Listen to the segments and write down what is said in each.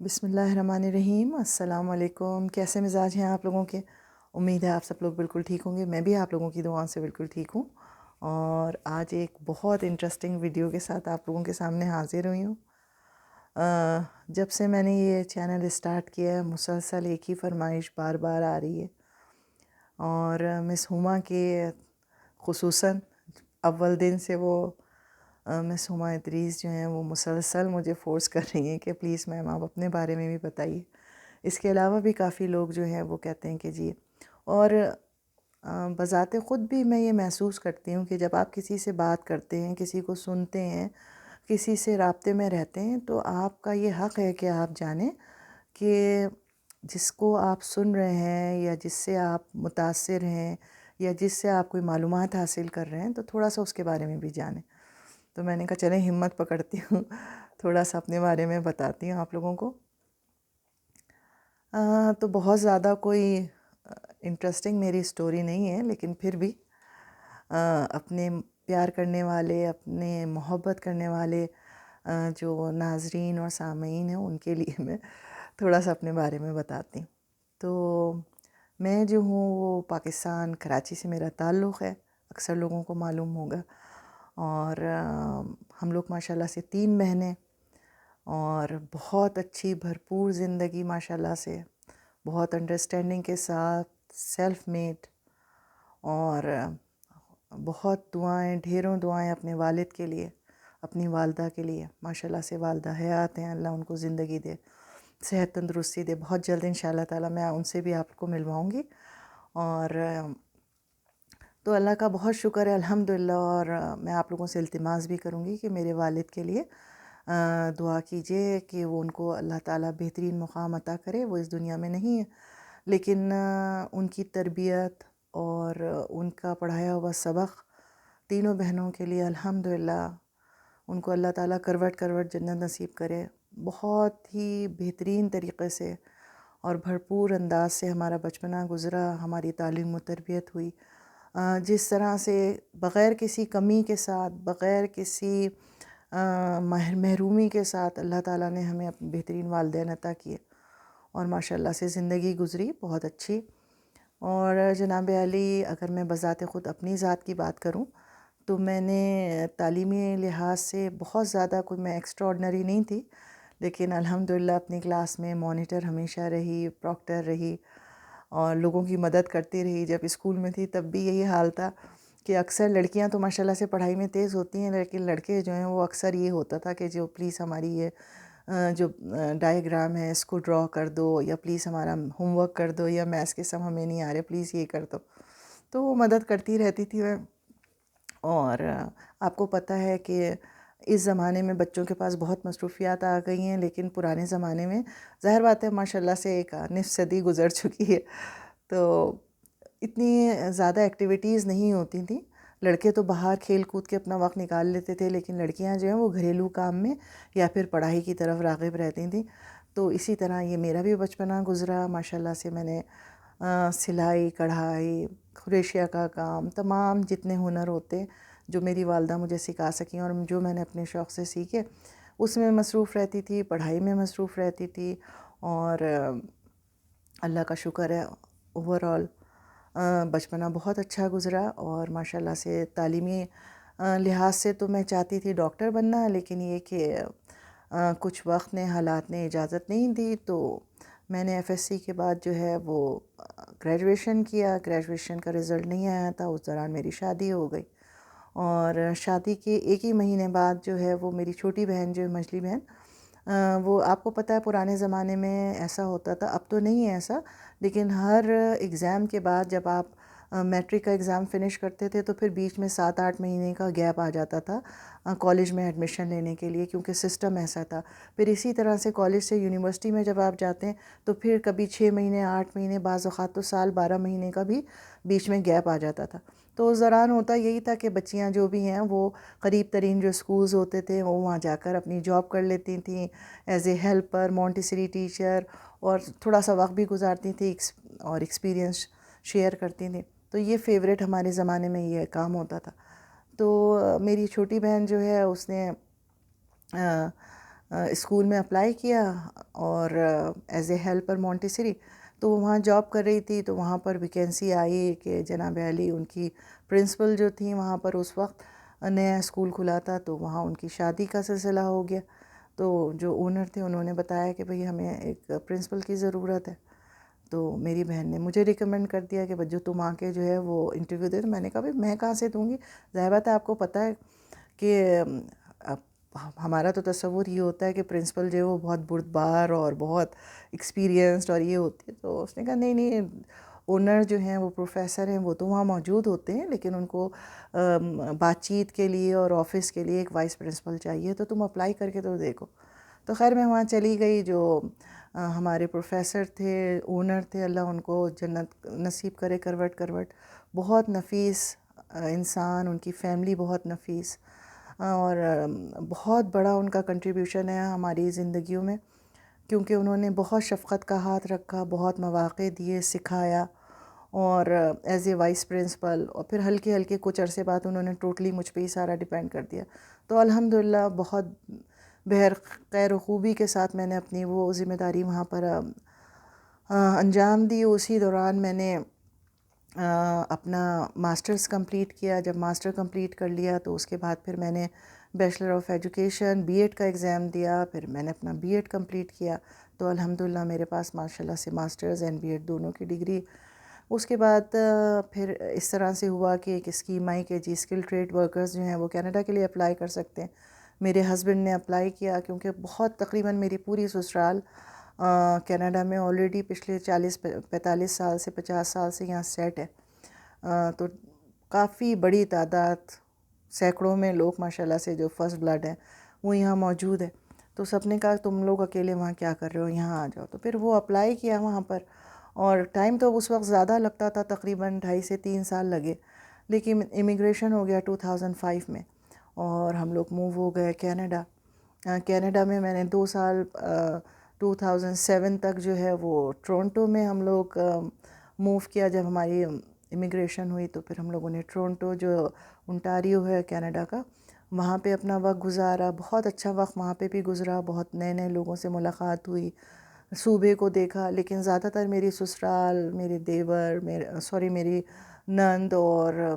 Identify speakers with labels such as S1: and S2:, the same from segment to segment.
S1: بسم اللہ الرحمن الرحیم۔ السلام علیکم۔ کیسے مزاج ہیں آپ لوگوں کے؟ امید ہے آپ سب لوگ بالکل ٹھیک ہوں گے۔ میں بھی آپ لوگوں کی دعاؤں سے بالکل ٹھیک ہوں، اور آج ایک بہت انٹرسٹنگ ویڈیو کے ساتھ آپ لوگوں کے سامنے حاضر ہوئی ہوں۔ جب سے میں نے یہ چینل اسٹارٹ کیا ہے، مسلسل ایک ہی فرمائش بار بار آ رہی ہے، اور مس ہما کے خصوصاً اول دن سے وہ مس ہما ادریس جو ہیں وہ مسلسل مجھے فورس کر رہی ہیں کہ پلیز میم آپ اپنے بارے میں بھی بتائیے۔ اس کے علاوہ بھی کافی لوگ جو ہیں وہ کہتے ہیں کہ جی، اور بذات خود بھی میں یہ محسوس کرتی ہوں کہ جب آپ کسی سے بات کرتے ہیں، کسی کو سنتے ہیں، کسی سے رابطے میں رہتے ہیں، تو آپ کا یہ حق ہے کہ آپ جانیں کہ جس کو آپ سن رہے ہیں یا جس سے آپ متاثر ہیں یا جس سے آپ کوئی معلومات حاصل کر رہے ہیں، تو تھوڑا سا اس کے بارے میں بھی جانیں۔ تو میں نے کہا چلیں ہمت پکڑتی ہوں، تھوڑا سا اپنے بارے میں بتاتی ہوں آپ لوگوں کو۔ تو بہت زیادہ کوئی انٹرسٹنگ میری سٹوری نہیں ہے، لیکن پھر بھی اپنے پیار کرنے والے، اپنے محبت کرنے والے جو ناظرین اور سامعین ہیں، ان کے لیے میں تھوڑا سا اپنے بارے میں بتاتی ہوں۔ تو میں جو ہوں وہ پاکستان کراچی سے میرا تعلق ہے، اکثر لوگوں کو معلوم ہوگا، اور ہم لوگ ماشاءاللہ سے 3 بہنیں، اور بہت اچھی بھرپور زندگی ماشاءاللہ سے، بہت انڈرسٹینڈنگ کے ساتھ، سیلف میڈ، اور بہت دعائیں، ڈھیروں دعائیں اپنے والد کے لیے، اپنی والدہ کے لیے۔ ماشاءاللہ سے والدہ حیات ہیں، اللہ ان کو زندگی دے، صحت تندرستی دے۔ بہت جلد انشاءاللہ تعالیٰ میں ان سے بھی آپ کو ملواؤں گی، اور تو اللہ کا بہت شکر ہے الحمدللہ۔ اور میں آپ لوگوں سے التماس بھی کروں گی کہ میرے والد کے لیے دعا کیجئے کہ وہ ان کو اللہ تعالیٰ بہترین مقام عطا کرے۔ وہ اس دنیا میں نہیں ہے، لیکن ان کی تربیت اور ان کا پڑھایا ہوا سبق تینوں بہنوں کے لیے الحمدللہ ان کو اللہ تعالیٰ کروٹ کروٹ جنت نصیب کرے۔ بہت ہی بہترین طریقے سے اور بھرپور انداز سے ہمارا بچپنا گزرا، ہماری تعلیم و تربیت ہوئی، جس طرح سے بغیر کسی کمی کے ساتھ، بغیر کسی محرومی کے ساتھ اللہ تعالیٰ نے ہمیں اپنے بہترین والدین عطا کیے، اور ماشاءاللہ سے زندگی گزری بہت اچھی۔ اور جناب علی، اگر میں بذات خود اپنی ذات کی بات کروں تو میں نے تعلیمی لحاظ سے بہت زیادہ کوئی میں ایکسٹرا آرڈنری نہیں تھی، لیکن الحمدللہ اپنی کلاس میں مانیٹر ہمیشہ رہی، پروکٹر رہی، اور لوگوں کی مدد کرتی رہی۔ جب اسکول میں تھی تب بھی یہی حال تھا کہ اکثر لڑکیاں تو ماشاءاللہ سے پڑھائی میں تیز ہوتی ہیں، لیکن لڑکے جو ہیں وہ اکثر یہ ہوتا تھا کہ جو پلیز ہماری یہ جو ڈائیگرام ہے اس کو ڈرا کر دو، یا پلیز ہمارا ہوم ورک کر دو، یا میتھس کے سم ہمیں نہیں آ رہے پلیز یہ کر دو۔ تو وہ مدد کرتی رہتی تھی میں۔ اور آپ کو پتہ ہے کہ اس زمانے میں بچوں کے پاس بہت مصروفیات آ گئی ہیں، لیکن پرانے زمانے میں ظاہر بات ہے ماشاءاللہ سے ایک نصف صدی گزر چکی ہے، تو اتنی زیادہ ایکٹیویٹیز نہیں ہوتی تھیں۔ لڑکے تو باہر کھیل کود کے اپنا وقت نکال لیتے تھے، لیکن لڑکیاں جو ہیں وہ گھریلو کام میں یا پھر پڑھائی کی طرف راغب رہتی تھیں۔ تو اسی طرح یہ میرا بھی بچپنا گزرا۔ ماشاءاللہ سے میں نے سلائی، کڑھائی، کروشیا کا کام، تمام جتنے ہنر ہوتے جو میری والدہ مجھے سکھا سکیں اور جو میں نے اپنے شوق سے سیکھے، اس میں مصروف رہتی تھی، پڑھائی میں مصروف رہتی تھی، اور اللہ کا شکر ہے اوور آل بچپنا بہت اچھا گزرا۔ اور ماشاءاللہ سے تعلیمی لحاظ سے تو میں چاہتی تھی ڈاکٹر بننا، لیکن یہ کہ کچھ وقت نے، حالات نے اجازت نہیں دی، تو میں نے ایف ایس سی کے بعد جو ہے وہ گریجویشن کیا۔ گریجویشن کا رزلٹ نہیں آیا تھا، اس دوران میری شادی ہو گئی، اور شادی کے ایک ہی مہینے بعد جو ہے وہ میری چھوٹی بہن جو ہے مجلی بہن، وہ آپ کو پتہ ہے پرانے زمانے میں ایسا ہوتا تھا، اب تو نہیں ہے ایسا، لیکن ہر ایگزام کے بعد جب آپ میٹرک کا ایگزام فنش کرتے تھے تو پھر بیچ میں 7-8 مہینے کا گیپ آ جاتا تھا کالج میں ایڈمیشن لینے کے لیے، کیونکہ سسٹم ایسا تھا۔ پھر اسی طرح سے کالج سے یونیورسٹی میں جب آپ جاتے ہیں تو پھر کبھی 6 مہینے، 8 مہینے، بعض اوقات تو سال 12 مہینے کا بھی بیچ میں گیپ آ جاتا تھا۔ تو اس دوران ہوتا یہی تھا کہ بچیاں جو بھی ہیں وہ قریب ترین جو اسکولز ہوتے تھے وہ وہاں جا کر اپنی جاب کر لیتی تھیں as a helper, Montessori teacher, اور تھوڑا سا وقت بھی گزارتی تھیں اور ایکسپیرینس شیئر کرتی تھیں۔ تو یہ فیوریٹ ہمارے زمانے میں یہ کام ہوتا تھا۔ تو میری چھوٹی بہن جو ہے اس نے اسکول میں اپلائی کیا اور ایز اے ہیلپر مونٹیسری، تو وہ وہاں جاب کر رہی تھی، تو وہاں پر ویکینسی آئی کہ جناب علی ان کی پرنسپل جو تھیں وہاں پر اس وقت نیا اسکول کھلا تھا، تو وہاں ان کی شادی کا سلسلہ ہو گیا، تو جو اونر تھے انہوں نے بتایا کہ بھئی ہمیں ایک پرنسپل کی ضرورت ہے، تو میری بہن نے مجھے ریکمینڈ کر دیا کہ بجو تم آ کے جو ہے وہ انٹرویو دے. تو میں نے کہا بھئی میں کہاں سے دوں گی، ظاہر بات ہے آپ کو پتہ ہے کہ اب ہمارا تو تصور یہ ہوتا ہے کہ پرنسپل جو ہے وہ بہت بردبار اور بہت ایکسپیرینسڈ اور یہ ہوتی ہے. تو اس نے کہا نہیں نہیں، اونر جو ہیں وہ پروفیسر ہیں، وہ تو وہاں موجود ہوتے ہیں، لیکن ان کو بات چیت کے لیے اور آفس کے لیے ایک وائس پرنسپل چاہیے، تو تم اپلائی کر کے تو دیکھو. تو خیر میں وہاں چلی گئی. جو ہمارے پروفیسر تھے، اونر تھے، اللہ ان کو جنت نصیب کرے، کروٹ بہت نفیس انسان، ان کی فیملی بہت نفیس، اور بہت بڑا ان کا کنٹریبیوشن ہے ہماری زندگیوں میں، کیونکہ انہوں نے بہت شفقت کا ہاتھ رکھا، بہت مواقع دیے، سکھایا، اور ایز اے وائس پرنسپل، اور پھر ہلکے ہلکے کچھ عرصے بعد انہوں نے ٹوٹلی مجھ پہ ہی سارا ڈیپینڈ کر دیا. تو الحمدللہ بہت بہر خیر و خوبی کے ساتھ میں نے اپنی وہ ذمہ داری وہاں پر انجام دی. اسی دوران میں نے اپنا ماسٹرز کمپلیٹ کیا. جب ماسٹر کمپلیٹ کر لیا تو اس کے بعد پھر میں نے bachelor of education B Ed کا ایگزام دیا، پھر میں نے اپنا بی ایڈ کمپلیٹ کیا. تو الحمدللہ میرے پاس ماشاء اللہ سے ماسٹرز اینڈ بی ایڈ دونوں کی ڈگری. اس کے بعد پھر اس طرح سے ہوا کہ ایک اسکیم آئی کہ جی اسکل ٹریڈ ورکرز جو ہیں وہ کینیڈا کے لیے اپلائی کر سکتے ہیں. میرے ہسبینڈ نے اپلائی کیا، کیونکہ بہت تقریباً میری پوری سسرال کینیڈا میں آلریڈی پچھلے 45 سال سے 50 سال سے یہاں سیٹ ہے. تو کافی بڑی تعداد، سینکڑوں میں لوگ ماشاء اللہ سے جو فرسٹ بلڈ ہیں وہ یہاں موجود ہے. تو سب نے کہا تم لوگ اکیلے وہاں کیا کر رہے ہو، یہاں آ جاؤ. تو پھر وہ اپلائی کیا وہاں پر، اور ٹائم تو اس وقت زیادہ لگتا تھا، تقریباً 2.5 سے 3 سال لگے، لیکن امیگریشن ہو گیا 2005 میں، اور ہم لوگ موو ہو گئے کینیڈا. کینیڈا میں میں نے 2 سال 2007 تک جو ہے وہ ٹورنٹو میں ہم لوگ موو کیا. جب ہماری امیگریشن ہوئی تو پھر ہم لوگوں نے ٹورنٹو جو انٹاریو ہے کینیڈا کا، وہاں پہ اپنا وقت گزارا. بہت اچھا وقت وہاں پہ بھی گزرا، بہت نئے نئے لوگوں سے ملاقات ہوئی، صوبے کو دیکھا. لیکن زیادہ تر میری سسرال، میرے دیور، میری نند اور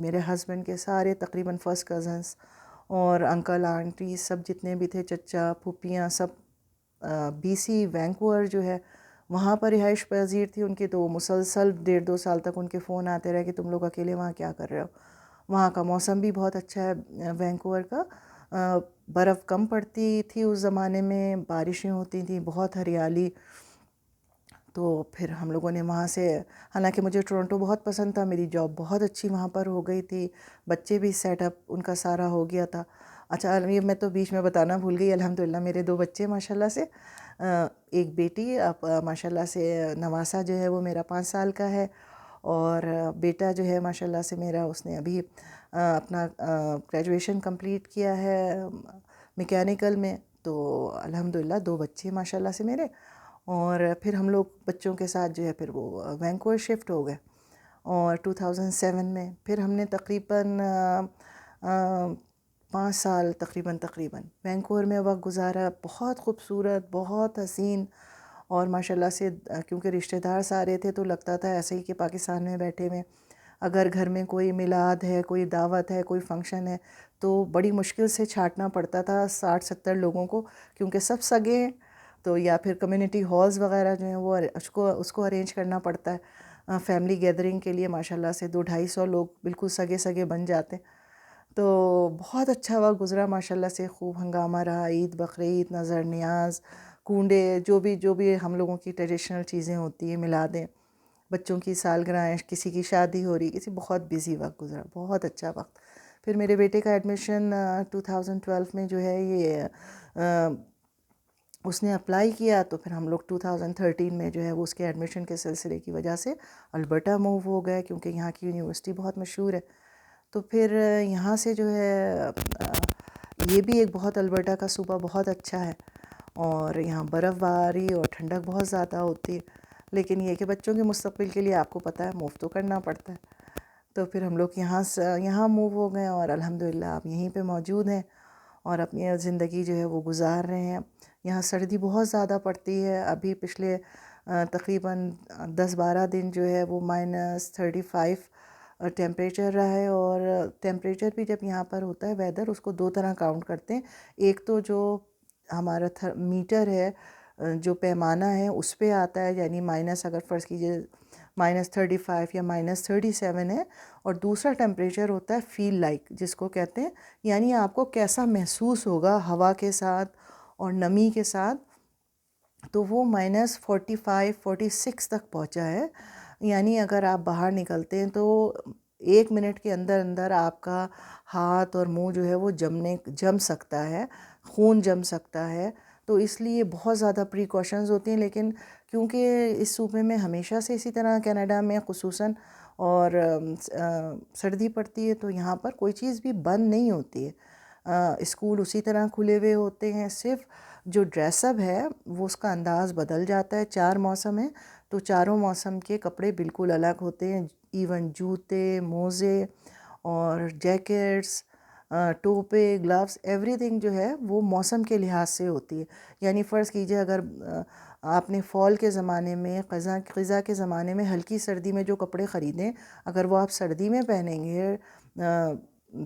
S1: میرے ہسبینڈ کے سارے تقریباً فرسٹ کزنس اور انکل آنٹی سب جتنے بھی تھے، چچا پھوپھیاں، سب بی سی وینکوور جو ہے وہاں پر رہائش پذیر تھی ان کی. تو مسلسل 1.5-2 سال تک ان کے فون آتے رہے کہ تم لوگ اکیلے وہاں کیا کر رہے ہو. وہاں کا موسم بھی بہت اچھا ہے وینکوور کا، برف کم پڑتی تھی اس زمانے میں، بارشیں ہوتی تھیں، بہت ہریالی. تو پھر ہم لوگوں نے وہاں سے، حالانکہ مجھے ٹورنٹو بہت پسند تھا، میری جاب بہت اچھی وہاں پر ہو گئی تھی، بچے بھی سیٹ اپ ان کا سارا ہو گیا تھا. اچھا یہ میں تو بیچ میں بتانا بھول گئی، الحمدللہ میرے 2 بچے ماشاء اللہ سے، ایک بیٹی اب ماشاء اللہ سے نواسہ جو ہے وہ میرا 5 سال کا ہے، اور بیٹا جو ہے ماشاء اللہ سے میرا، اس نے ابھی اپنا گریجویشن کمپلیٹ کیا ہے میکینیکل میں. تو الحمدللہ 2 بچے ماشاء اللہ سے میرے. اور پھر ہم لوگ بچوں کے ساتھ جو ہے پھر وہ وینکوور شفٹ ہو گئے، اور 2007 میں پھر ہم نے تقریباً 5 سال تقریباً وینکوور میں وقت گزارا. بہت خوبصورت، بہت حسین، اور ماشاء اللہ سے کیونکہ رشتہ دار سارے تھے تو لگتا تھا ایسے ہی کہ پاکستان میں بیٹھے ہوئے. اگر گھر میں کوئی میلاد ہے، کوئی دعوت ہے، کوئی فنکشن ہے، تو بڑی مشکل سے چھانٹنا پڑتا تھا 60-70 لوگوں کو، کیونکہ سب سگے ہیں. تو یا پھر کمیونٹی ہالز وغیرہ جو ہیں وہ اس کو ارینج کرنا پڑتا ہے فیملی گیدرنگ کے لیے. ماشاء اللہ سے 200-250 لوگ بالکل سگے سگے بن جاتے. تو بہت اچھا وقت گزرا ماشاء اللہ سے، خوب ہنگامہ رہا. عید، بقرعید، نظر نیاز، کنڈے، جو بھی ہم لوگوں کی ٹریڈیشنل چیزیں ہوتی ہیں، میلادیں، بچوں کی سالگرہیں، کسی کی شادی ہو رہی، بہت بزی وقت گزرا، بہت اچھا وقت. پھر میرے بیٹے کا ایڈمیشن 2012 میں جو ہے یہ اس نے اپلائی کیا، تو پھر ہم لوگ 2013 میں جو ہے وہ اس کے ایڈمیشن کے سلسلے کی وجہ سے البرٹا موو ہو گئے، کیونکہ یہاں کی یونیورسٹی بہت مشہور ہے. تو پھر یہاں سے جو ہے یہ بھی ایک بہت، البرٹا کا صوبہ بہت اچھا ہے، اور یہاں برف باری اور ٹھنڈک بہت زیادہ ہوتی ہے. لیکن یہ کہ بچوں کے مستقبل کے لیے آپ کو پتہ ہے موو تو کرنا پڑتا ہے. تو پھر ہم لوگ یہاں موو ہو گئے، اور الحمدللہ آپ یہیں پہ موجود ہیں. اور اپنی زندگی جو ہے وہ گزار رہے ہیں. یہاں سردی بہت زیادہ پڑتی ہے. ابھی پچھلے تقریباً 10-12 دن جو ہے وہ -35 ٹیمپریچر رہا ہے. اور ٹیمپریچر بھی جب یہاں پر ہوتا ہے ویدر اس کو 2 طرح کاؤنٹ کرتے ہیں. ایک تو جو ہمارا میٹر ہے جو پیمانہ ہے اس پہ آتا ہے، یعنی مائنس اگر فرض کیجیے -35 یا -37 ہے. اور دوسرا ٹیمپریچر ہوتا ہے فیل لائک، جس کو کہتے ہیں یعنی آپ کو کیسا محسوس ہوگا ہوا کے ساتھ اور نمی کے ساتھ. تو وہ -45 46 تک پہنچا ہے. یعنی اگر آپ باہر نکلتے ہیں تو 1 منٹ کے اندر اندر آپ کا ہاتھ اور منہ جو ہے وہ جم سکتا ہے، خون جم سکتا ہے. تو اس لیے بہت زیادہ پریکاشنز ہوتی ہیں. لیکن کیونکہ اس صوبے میں ہمیشہ سے اسی طرح کینیڈا میں خصوصاً اور سردی پڑتی ہے تو یہاں پر کوئی چیز بھی بند نہیں ہوتی ہے. اسکول اسی طرح کھلے ہوئے ہوتے ہیں. صرف جو ڈریس اپ ہے وہ اس کا انداز بدل جاتا ہے. 4 موسم ہیں تو چاروں موسم کے کپڑے بالکل الگ ہوتے ہیں. ایون جوتے، موزے اور جیکٹس، ٹوپے، گلوز، ایوری تھنگ جو ہے وہ موسم کے لحاظ سے ہوتی ہے. یعنی فرض کیجئے اگر آپ نے فال کے زمانے میں خزاں کے زمانے میں ہلکی سردی میں جو کپڑے خریدیں، اگر وہ آپ سردی میں پہنیں گے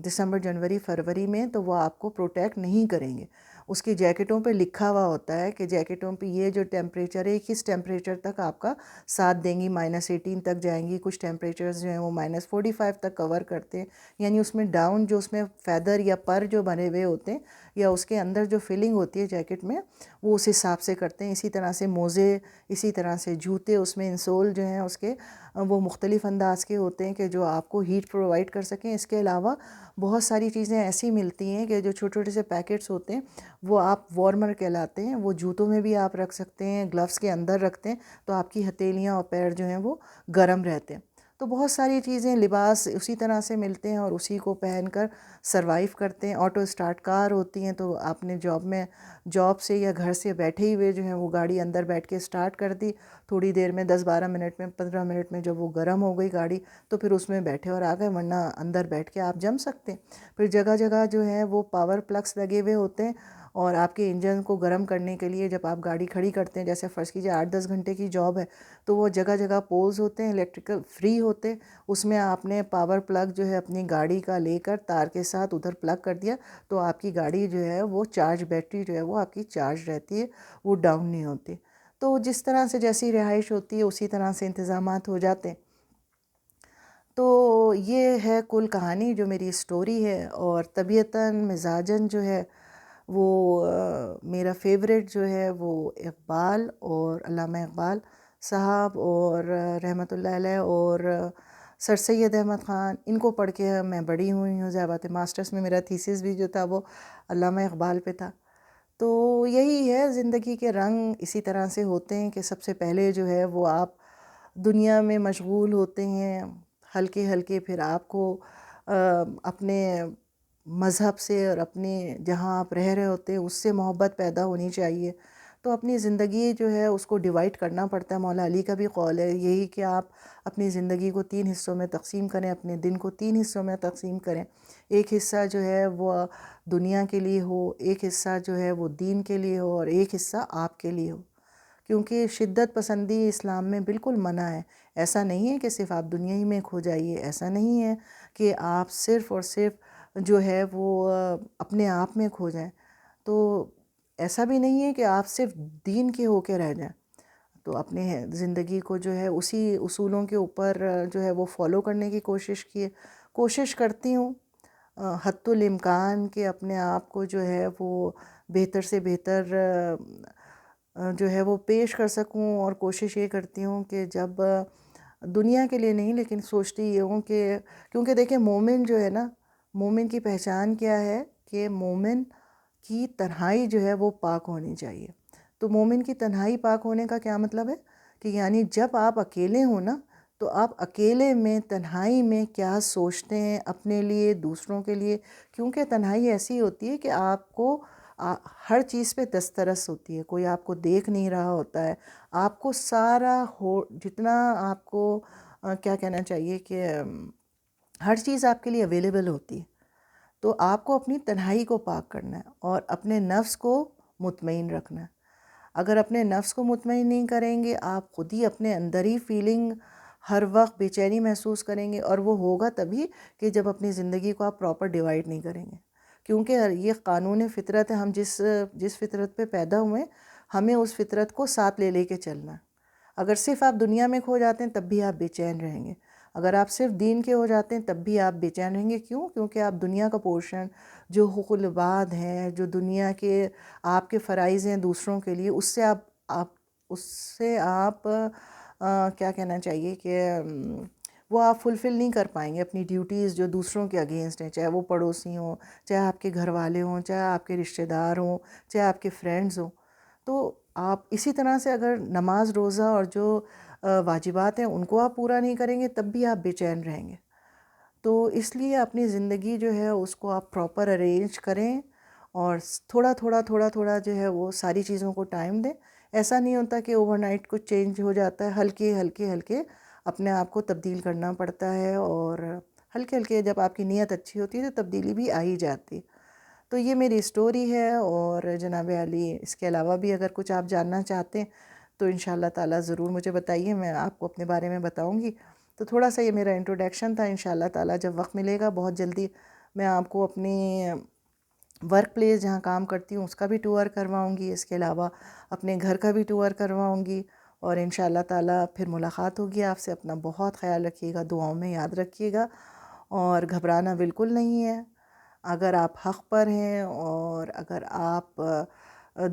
S1: دسمبر، جنوری، فروری میں، تو وہ آپ کو پروٹیکٹ نہیں کریں گے. اس کی جیکٹوں پہ لکھا ہوا ہوتا ہے کہ جیکٹوں پہ یہ جو ٹیمپریچر ہے کس ٹیمپریچر تک آپ کا ساتھ دیں گی. -18 تک جائیں گی. کچھ ٹیمپریچرز جو ہیں وہ -45 تک کور کرتے ہیں. یعنی اس میں ڈاؤن جو اس میں فیدر یا پر جو بنے ہوئے ہوتے ہیں یا اس کے اندر جو فلنگ ہوتی ہے جیکٹ میں وہ اس حساب سے کرتے ہیں. اسی طرح سے موزے، اسی طرح سے جوتے، اس میں انسول جو ہیں اس کے وہ مختلف انداز کے ہوتے ہیں کہ جو آپ کو ہیٹ پرووائڈ کر سکیں. اس کے علاوہ بہت ساری چیزیں ایسی ملتی ہیں کہ جو چھوٹے چھوٹے سے پیکٹس ہوتے ہیں وہ آپ وارمر کہلاتے ہیں. وہ جوتوں میں بھی آپ رکھ سکتے ہیں، گلوز کے اندر رکھتے ہیں تو آپ کی ہتھیلیاں اور پیر جو ہیں وہ گرم رہتے ہیں. تو بہت ساری چیزیں، لباس اسی طرح سے ملتے ہیں اور اسی کو پہن کر سروائیو کرتے ہیں. آٹو اسٹارٹ کار ہوتی ہیں تو آپ نے جاب سے یا گھر سے بیٹھے ہی ہوئے جو ہیں وہ گاڑی اندر بیٹھ کے اسٹارٹ کر دی. تھوڑی دیر میں 10-12 منٹ میں 15 منٹ میں جب وہ گرم ہو گئی گاڑی تو پھر اس میں بیٹھے اور آ گئے، ورنہ اندر بیٹھ کے آپ جم سکتے ہیں. پھر جگہ جگہ جو ہے وہ پاور پلگس لگے ہوئے ہوتے ہیں اور آپ کے انجن کو گرم کرنے کے لیے جب آپ گاڑی کھڑی کرتے ہیں، جیسے فرض کیجیے 8-10 گھنٹے کی جاب ہے تو وہ جگہ جگہ پولز ہوتے ہیں الیکٹریکل فری ہوتے. اس میں آپ نے پاور پلگ جو ہے اپنی گاڑی کا لے کر تار کے ساتھ ادھر پلگ کر دیا تو آپ کی گاڑی جو ہے وہ چارج، بیٹری جو ہے وہ آپ کی چارج رہتی ہے، وہ ڈاؤن نہیں ہوتی. تو جس طرح سے جیسی رہائش ہوتی ہے اسی طرح سے انتظامات ہو جاتے ہیں. تو یہ ہے کل کہانی جو میری سٹوری ہے. اور طبیعتاً مزاجاً جو ہے وہ میرا فیوریٹ جو ہے وہ اقبال اور علامہ اقبال صاحب اور رحمۃ اللہ علیہ اور سر سید احمد خان، ان کو پڑھ کے میں بڑی ہوئی ہوں. ظاہر بات ہے ماسٹرز میں میرا تھیسس بھی جو تھا وہ علامہ اقبال پہ تھا. تو یہی ہے، زندگی کے رنگ اسی طرح سے ہوتے ہیں کہ سب سے پہلے جو ہے وہ آپ دنیا میں مشغول ہوتے ہیں ہلکے ہلکے، پھر آپ کو اپنے مذہب سے اور اپنے جہاں آپ رہ رہے ہوتے ہیں اس سے محبت پیدا ہونی چاہیے. تو اپنی زندگی جو ہے اس کو ڈیوائڈ کرنا پڑتا ہے. مولا علی کا بھی قول ہے یہی کہ آپ اپنی زندگی کو 3 حصوں میں تقسیم کریں، اپنے دن کو 3 حصوں میں تقسیم کریں. ایک حصہ جو ہے وہ دنیا کے لیے ہو، ایک حصہ جو ہے وہ دین کے لیے ہو، اور ایک حصہ آپ کے لیے ہو. کیونکہ شدت پسندی اسلام میں بالکل منع ہے. ایسا نہیں ہے کہ صرف آپ دنیا ہی میں کھو جائیے، ایسا نہیں ہے کہ آپ صرف اور صرف جو ہے وہ اپنے آپ میں کھو جائیں. تو ایسا بھی نہیں ہے کہ آپ صرف دین کے ہو کے رہ جائیں. تو اپنے زندگی کو جو ہے اسی اصولوں کے اوپر جو ہے وہ فالو کرنے کی کوشش کرتی ہوں حتی الامکان کہ اپنے آپ کو جو ہے وہ بہتر سے بہتر جو ہے وہ پیش کر سکوں. اور کوشش یہ کرتی ہوں کہ جب دنیا کے لیے نہیں لیکن سوچتی یہ ہوں کہ کیونکہ دیکھیں مومن جو ہے نا، مومن کی پہچان کیا ہے کہ مومن کی تنہائی جو ہے وہ پاک ہونی چاہیے. تو مومن کی تنہائی پاک ہونے کا کیا مطلب ہے کہ یعنی جب آپ اکیلے ہوں نا تو آپ اکیلے میں تنہائی میں کیا سوچتے ہیں اپنے لیے، دوسروں کے لیے. کیونکہ تنہائی ایسی ہوتی ہے کہ آپ کو ہر چیز پہ دسترس ہوتی ہے، کوئی آپ کو دیکھ نہیں رہا ہوتا ہے. آپ کو سارا جتنا آپ کو کیا کہنا چاہیے کہ ہر چیز آپ کے لیے اویلیبل ہوتی ہے. تو آپ کو اپنی تنہائی کو پاک کرنا ہے اور اپنے نفس کو مطمئن رکھنا ہے. اگر اپنے نفس کو مطمئن نہیں کریں گے، آپ خود ہی اپنے اندر ہی فیلنگ ہر وقت بے چینی محسوس کریں گے، اور وہ ہوگا تبھی کہ جب اپنی زندگی کو آپ پراپر ڈیوائڈ نہیں کریں گے. کیونکہ یہ قانون فطرت ہے، ہم جس فطرت پہ پیدا ہوئے ہیں ہمیں اس فطرت کو ساتھ لے کے چلنا ہے. اگر صرف آپ دنیا میں کھو جاتے ہیں تب بھی آپ بے چین رہیں گے. اگر آپ صرف دین کے ہو جاتے ہیں تب بھی آپ بے چین رہیں گے. کیوں؟ کیونکہ آپ دنیا کا پورشن، جو حقوق العباد ہیں، جو دنیا کے آپ کے فرائض ہیں دوسروں کے لیے، اس سے آپ کیا کہنا چاہیے کہ وہ آپ فلفل نہیں کر پائیں گے اپنی ڈیوٹیز جو دوسروں کے اگینسٹ ہیں، چاہے وہ پڑوسی ہوں، چاہے آپ کے گھر والے ہوں، چاہے آپ کے رشتہ دار ہوں، چاہے آپ کے فرینڈز ہوں. تو آپ اسی طرح سے اگر نماز روزہ اور جو واجبات ہیں ان کو آپ پورا نہیں کریں گے تب بھی آپ بے چین رہیں گے. تو اس لیے اپنی زندگی جو ہے اس کو آپ پراپر ارینج کریں، اور تھوڑا تھوڑا تھوڑا تھوڑا جو ہے وہ ساری چیزوں کو ٹائم دیں. ایسا نہیں ہوتا کہ اوور نائٹ کچھ چینج ہو جاتا ہے، ہلکے ہلکے ہلکے اپنے آپ کو تبدیل کرنا پڑتا ہے، اور ہلکے ہلکے جب آپ کی نیت اچھی ہوتی ہے تو تبدیلی بھی آ ہی جاتی. تو یہ میری اسٹوری ہے. اور جناب علی، اس کے علاوہ بھی اگر کچھ آپ جاننا چاہتے ہیں تو انشاءاللہ تعالیٰ ضرور مجھے بتائیے، میں آپ کو اپنے بارے میں بتاؤں گی. تو تھوڑا سا یہ میرا انٹروڈکشن تھا. انشاءاللہ تعالیٰ جب وقت ملے گا بہت جلدی میں آپ کو اپنی ورک پلیس جہاں کام کرتی ہوں اس کا بھی ٹور کرواؤں گی، اس کے علاوہ اپنے گھر کا بھی ٹور کرواؤں گی. اور انشاءاللہ تعالیٰ پھر ملاقات ہوگی آپ سے. اپنا بہت خیال رکھیے گا، دعاؤں میں یاد رکھیے گا، اور گھبرانا بالکل نہیں ہے. اگر آپ حق پر ہیں اور اگر آپ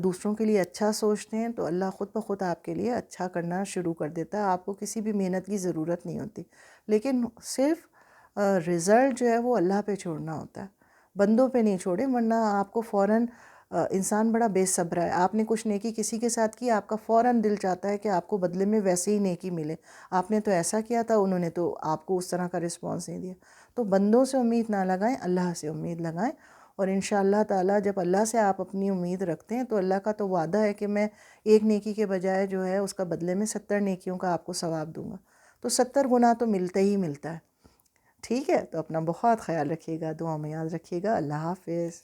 S1: دوسروں کے لیے اچھا سوچتے ہیں تو اللہ خود بخود آپ کے لیے اچھا کرنا شروع کر دیتا ہے. آپ کو کسی بھی محنت کی ضرورت نہیں ہوتی، لیکن صرف رزلٹ جو ہے وہ اللہ پہ چھوڑنا ہوتا ہے، بندوں پہ نہیں چھوڑیں، ورنہ آپ کو فوراً انسان بڑا بے صبر ہے. آپ نے کچھ نیکی کسی کے ساتھ کی، آپ کا فوراً دل چاہتا ہے کہ آپ کو بدلے میں ویسے ہی نیکی ملے. آپ نے تو ایسا کیا تھا، انہوں نے تو آپ کو اس طرح کا رسپانس نہیں دیا. تو بندوں سے امید نہ لگائیں، اللہ سے امید لگائیں. اور انشاءاللہ تعالیٰ جب اللہ سے آپ اپنی امید رکھتے ہیں تو اللہ کا تو وعدہ ہے کہ میں ایک نیکی کے بجائے جو ہے اس کا بدلے میں 70 نیکیوں کا آپ کو ثواب دوں گا. تو 70 گنا تو ملتا ہی ملتا ہے. ٹھیک ہے، تو اپنا بہت خیال رکھیے گا، دعا میں یاد رکھیے گا. اللہ حافظ.